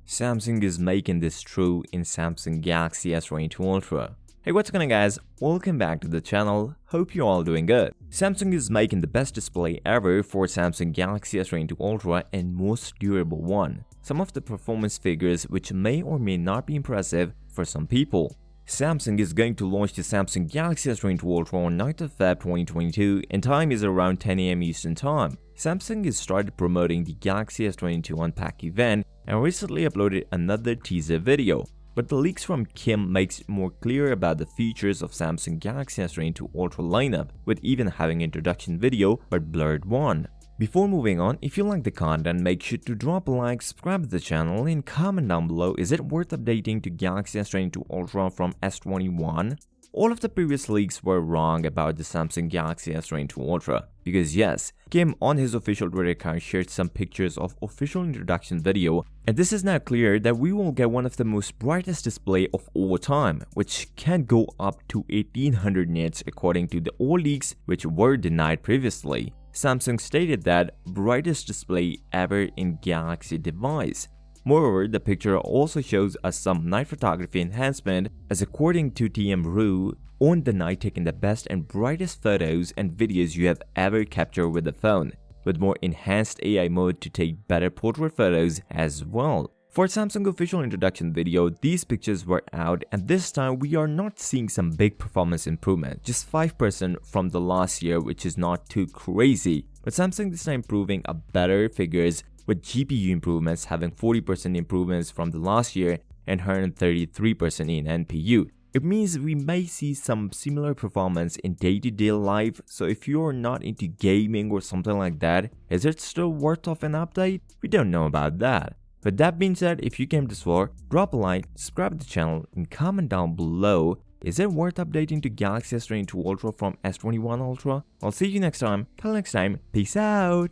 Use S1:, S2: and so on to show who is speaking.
S1: Samsung is making this true in Samsung Galaxy S22 Ultra. Hey, what's going on guys, welcome back to the channel, hope you're all doing good. Samsung is making the best display ever for Samsung Galaxy S22 Ultra and most durable one. Some of the performance figures which may or may not be impressive for some people. Samsung is going to launch the Samsung Galaxy S22 Ultra on 9th of Feb 2022 and time is around 10 AM Eastern Time. Samsung has started promoting the Galaxy S22 Unpacked event and recently uploaded another teaser video. But the leaks from Kim makes it more clear about the features of Samsung Galaxy S22 Ultra lineup, with even having introduction video but blurred one. Before moving on, if you like the content, make sure to drop a like, subscribe to the channel and comment down below, is it worth updating to Galaxy S22 Ultra from S21? All of the previous leaks were wrong about the Samsung Galaxy S22 Ultra. Because yes, Kim on his official Twitter account shared some pictures of official introduction video, and this is now clear that we will get one of the most brightest display of all time, which can go up to 1800 nits according to the old leaks which were denied previously. Samsung stated that brightest display ever in Galaxy device. Moreover, the picture also shows us some night photography enhancement, as according to TM Rue, on the night taking the best and brightest photos and videos you have ever captured with the phone, with more enhanced AI mode to take better portrait photos as well. For Samsung official introduction video, these pictures were out and this time we are not seeing some big performance improvement, just 5% from the last year, which is not too crazy. But Samsung this time proving a better figures, with GPU improvements having 40% improvements from the last year and 133% in NPU. It means we may see some similar performance in day-to-day life, so if you're not into gaming or something like that, is it still worth of an update? We don't know about that. But that being said, if you came this far, drop a like, subscribe to the channel and comment down below, is it worth updating to Galaxy S22 Ultra from S21 Ultra? I'll see you next time, till next time, peace out!